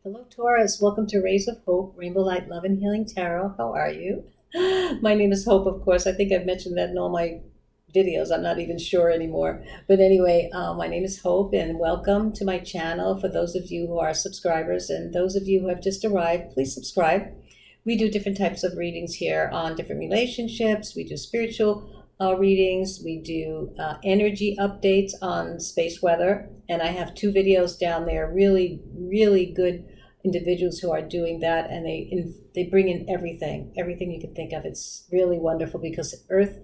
Hello, Taurus. Welcome to Rays of Hope, Rainbow Light, Love, and Healing Tarot. How are you? My name is Hope, of course. I think I've mentioned that in all my videos. I'm not even sure anymore. But anyway, my name is Hope, and welcome to my channel. For those of you who are subscribers and those of you who have just arrived, please subscribe. We do different types of readings here on different relationships. We do spiritual readings. We do energy updates on space weather. And I have two videos down there, really, really good individuals who are doing that, and they bring in everything you can think of. It's really wonderful because Earth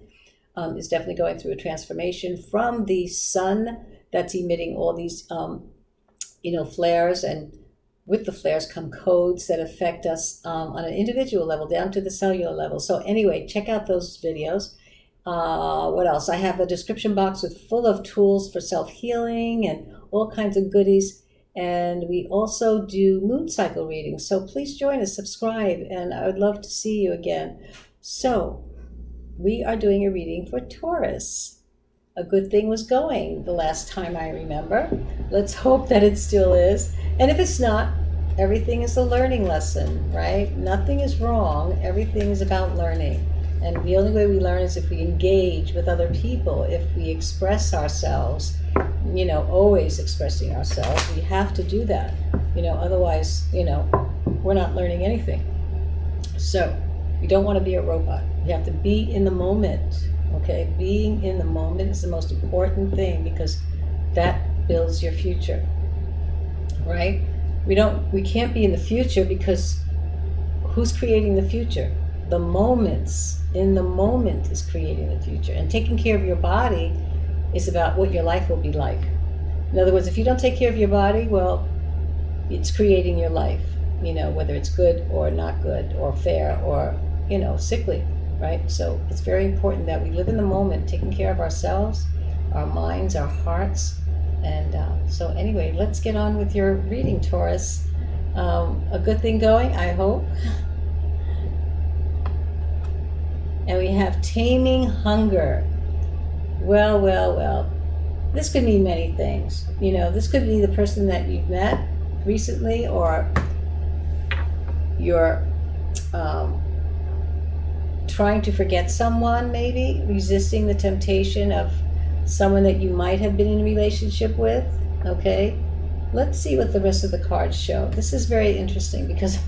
is definitely going through a transformation from the sun that's emitting all these flares, and with the flares come codes that affect us on an individual level down to the cellular level. So anyway, check out those videos. What else? I have a description box full of tools for self-healing and all kinds of goodies. And we also do moon cycle readings. So please join us, subscribe, and I would love to see you again. So we are doing a reading for Taurus. A good thing was going the last time I remember. Let's hope that it still is. And if it's not, everything is a learning lesson, right? Nothing is wrong. Everything is about learning. And the only way we learn is if we engage with other people, if we express ourselves, always expressing ourselves. We have to do that, otherwise, we're not learning anything. So we don't want to be a robot. We have to be in the moment, okay? Being in the moment is the most important thing because that builds your future, right? We can't be in the future because who's creating the future? The moments. In the moment is creating the future. And taking care of your body is about what your life will be like. In other words, if you don't take care of your body, well, it's creating your life, whether it's good or not good or fair or, sickly, right? So it's very important that we live in the moment, taking care of ourselves, our minds, our hearts. And so anyway, let's get on with your reading, Taurus. A good thing going, I hope. And we have taming hunger. Well. This could mean many things. This could be the person that you've met recently, or you're trying to forget someone, maybe resisting the temptation of someone that you might have been in a relationship with. Okay, let's see what the rest of the cards show. This is very interesting because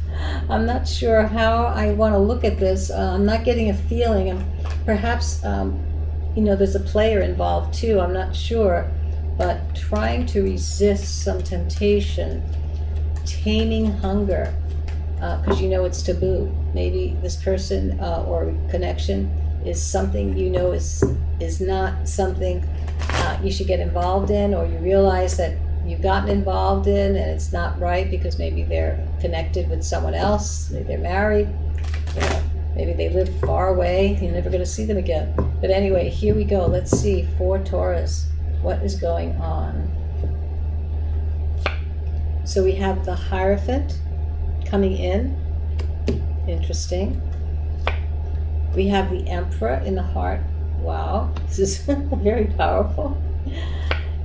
I'm not sure how I want to look at this. I'm not getting a feeling, and perhaps there's a player involved too. I'm not sure, but trying to resist some temptation, taming hunger, because it's taboo. Maybe this person or connection is something is not something you should get involved in, or you realize that you've gotten involved in and it's not right because maybe they're connected with someone else, maybe they're married, maybe they live far away, you're never going to see them again. But anyway, here we go. Let's see, for Taurus, what is going on? So we have the Hierophant coming in. Interesting. We have the Emperor in the heart. Wow, this is very powerful.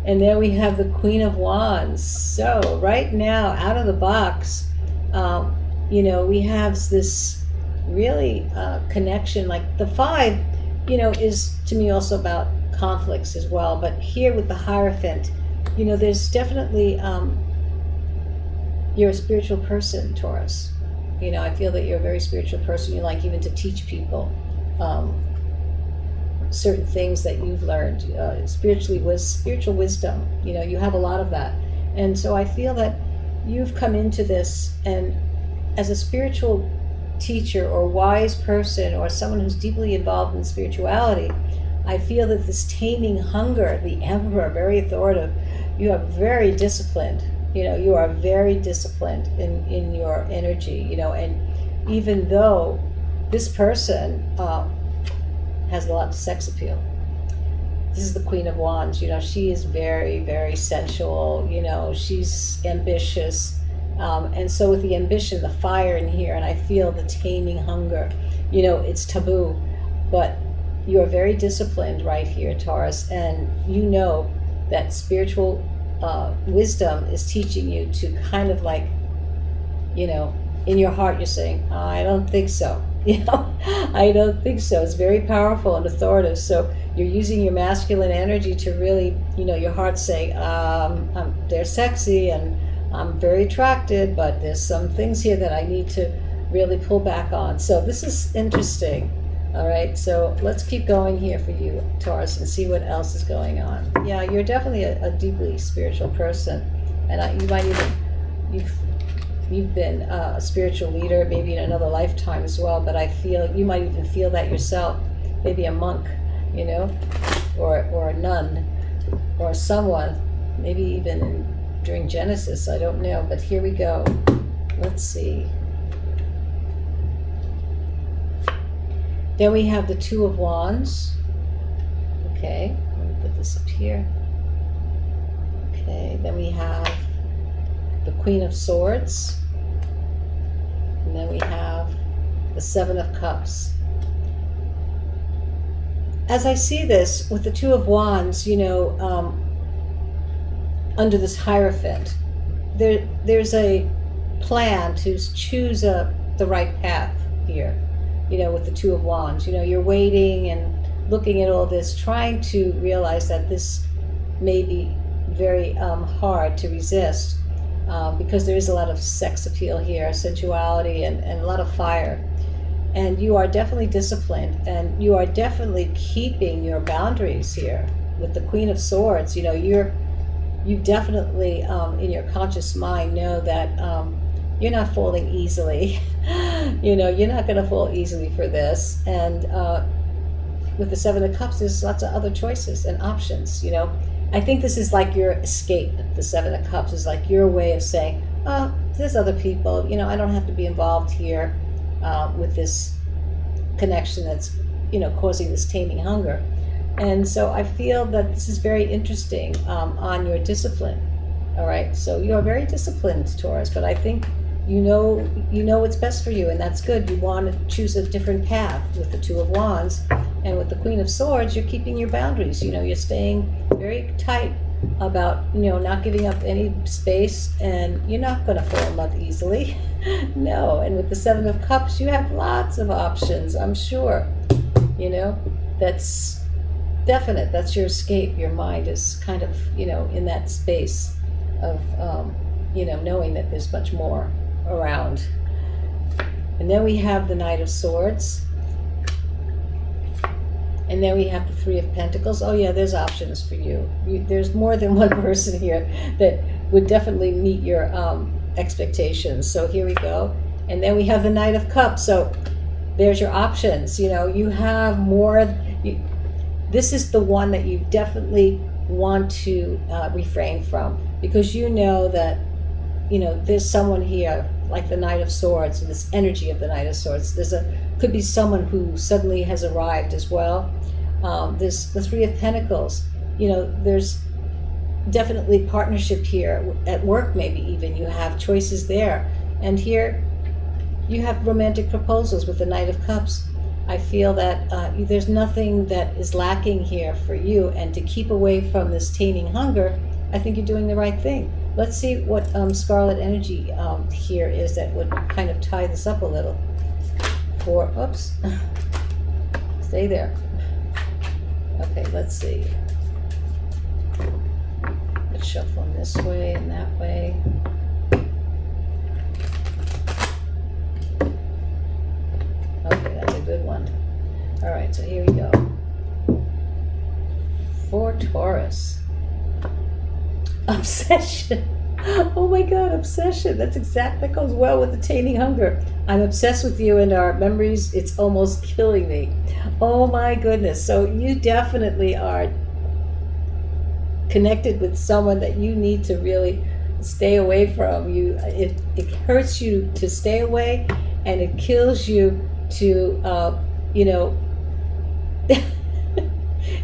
And then we have the Queen of Wands. So right now, out of the box, we have this really connection. Like the Five, is to me also about conflicts as well. But here with the Hierophant, there's definitely, you're a spiritual person, Taurus. I feel that you're a very spiritual person. You like even to teach people certain things that you've learned spiritual wisdom. You have a lot of that, and so I feel that you've come into this, and as a spiritual teacher or wise person or someone who's deeply involved in spirituality, I feel that this taming hunger, the Emperor, very authoritative, you are very disciplined. You are very disciplined in your energy, and even though this person has a lot of sex appeal. This is the Queen of Wands. She is very, very sensual. She's ambitious. And so with the ambition, the fire in here, and I feel the taming hunger, it's taboo. But you are very disciplined right here, Taurus. And that spiritual wisdom is teaching you to kind of like you know, in your heart you're saying, I don't think so. I don't think so. It's very powerful and authoritative. So you're using your masculine energy to really, your heart's saying, they're sexy and I'm very attracted, but there's some things here that I need to really pull back on. So this is interesting. All right, so let's keep going here for you, Taurus, and see what else is going on. Yeah, you're definitely a deeply spiritual person, and you might even, you've been a spiritual leader, maybe in another lifetime as well, but I feel you might even feel that yourself, maybe a monk, or a nun, or someone, maybe even during Genesis, I don't know, but here we go. Let's see. Then we have the Two of Wands. Okay, let me put this up here. Okay, then we have the Queen of Swords. And then we have the Seven of Cups. As I see this with the Two of Wands, under this Hierophant, there's a plan to choose the right path here. With the Two of Wands, you're waiting and looking at all this, trying to realize that this may be very hard to resist because there is a lot of sex appeal here, sensuality, and a lot of fire. And you are definitely disciplined, and you are definitely keeping your boundaries here. With the Queen of Swords, you definitely in your conscious mind know that you're not falling easily. You're not going to fall easily for this. And with the Seven of Cups, there's lots of other choices and options. I think this is like your escape. The Seven of Cups is like your way of saying, oh, there's other people. I don't have to be involved here with this connection that's, causing this taming hunger. And so I feel that this is very interesting on your discipline. All right. So you are very disciplined, Taurus, but I think you know what's best for you, and that's good. You want to choose a different path with the Two of Wands, and with the Queen of Swords, you're keeping your boundaries. You're staying very tight about, not giving up any space, and you're not going to fall in love easily. No. And with the Seven of Cups, you have lots of options, I'm sure. That's definite. That's your escape. Your mind is kind of, in that space of, knowing that there's much more around. And then we have the Knight of Swords. And then we have the Three of Pentacles. Oh yeah, there's options for you. There's more than one person here that would definitely meet your expectations. So here we go. And then we have the Knight of Cups. So there's your options. You have more. This is the one that you definitely want to refrain from, because that there's someone here like the Knight of Swords, and this energy of the Knight of Swords. Could be someone who suddenly has arrived as well. There's the Three of Pentacles. There's definitely partnership here at work. Maybe even you have choices there. And here you have romantic proposals with the Knight of Cups. I feel that there's nothing that is lacking here for you, and to keep away from this taming hunger, I think you're doing the right thing. Let's see what scarlet energy here is that would kind of tie this up a little. Oops, stay there. Okay, let's see. Let's shuffle them this way and that way. Okay, that's a good one. All right, so here we go. For Taurus. Obsession. Oh my God, obsession. That goes well with the taming hunger. I'm obsessed with you and our memories. It's almost killing me. Oh my goodness. So you definitely are connected with someone that you need to really stay away from. It hurts you to stay away, and it kills you to,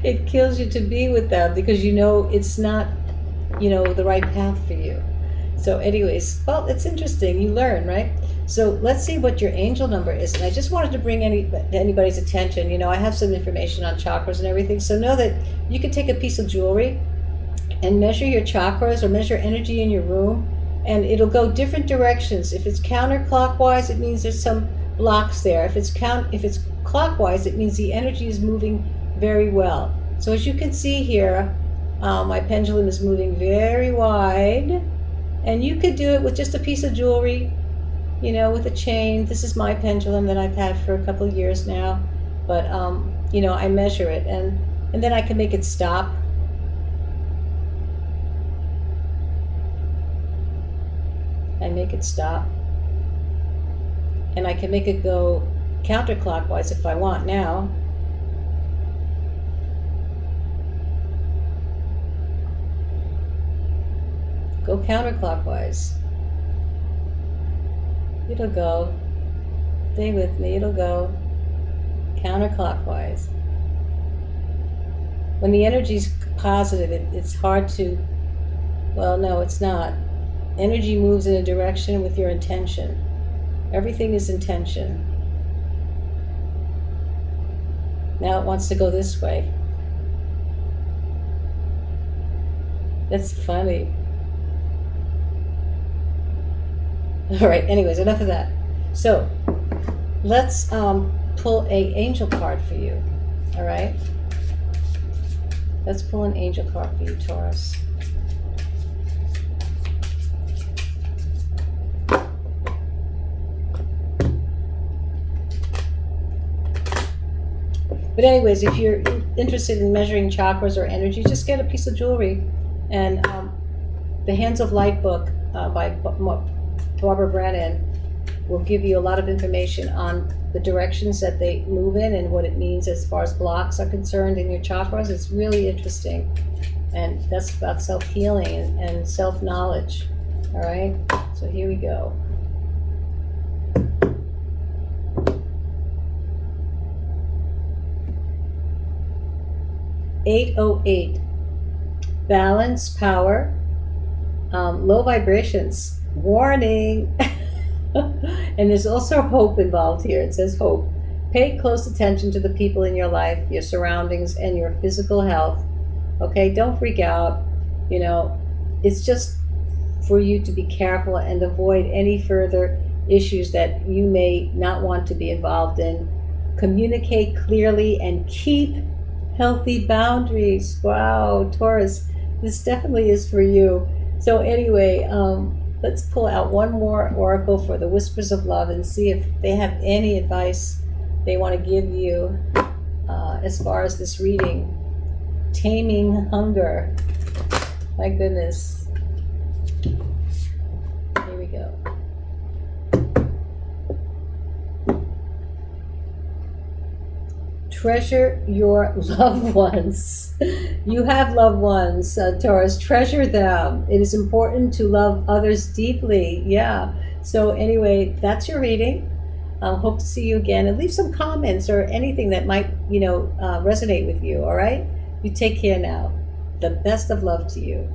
it kills you to be with them, because it's not the right path for you. So anyways, well, it's interesting. You learn, right? So let's see what your angel number is. And I just wanted to bring anybody's attention. I have some information on chakras and everything. So know that you can take a piece of jewelry and measure your chakras, or measure energy in your room, and it'll go different directions. If it's counterclockwise, it means there's some blocks there. If it's clockwise, it means the energy is moving very well. So as you can see here, my pendulum is moving very wide, and you could do it with just a piece of jewelry, you know, with a chain. This is my pendulum that I've had for a couple of years now, but you know, I measure it, and then I can make it stop. I make it stop, and I can make it go counterclockwise if I want now. Go counterclockwise. It'll go. Stay with me. It'll go counterclockwise. When the energy's positive, it's hard to, well, no, it's not. Energy moves in a direction with your intention. Everything is intention. Now it wants to go this way. That's funny. All right, anyways, enough of that. So let's pull a angel card for you. All right, let's pull an angel card for you, Taurus. But anyways, if you're interested in measuring chakras or energy, just get a piece of jewelry. And the Hands of Light book by Barbara Brennan will give you a lot of information on the directions that they move in and what it means as far as blocks are concerned in your chakras. It's really interesting. And that's about self-healing and self-knowledge. All right? So here we go. $808. Balance, power, low vibrations. Warning. And there's also hope involved here. It says hope. Pay close attention to the people in your life, your surroundings, and your physical health. Okay, don't freak out. You know, it's just for you to be careful and avoid any further issues that you may not want to be involved in. Communicate clearly and keep healthy boundaries. Wow, Taurus, this definitely is for you. So anyway, let's pull out one more oracle for the Whispers of Love and see if they have any advice they want to give you as far as this reading. Taming hunger. My goodness. Here we go. Treasure your loved ones. You have loved ones, Taurus. Treasure them. It is important to love others deeply. Yeah. So anyway, that's your reading. Hope to see you again, and leave some comments or anything that might, resonate with you. All right. You take care now. The best of love to you.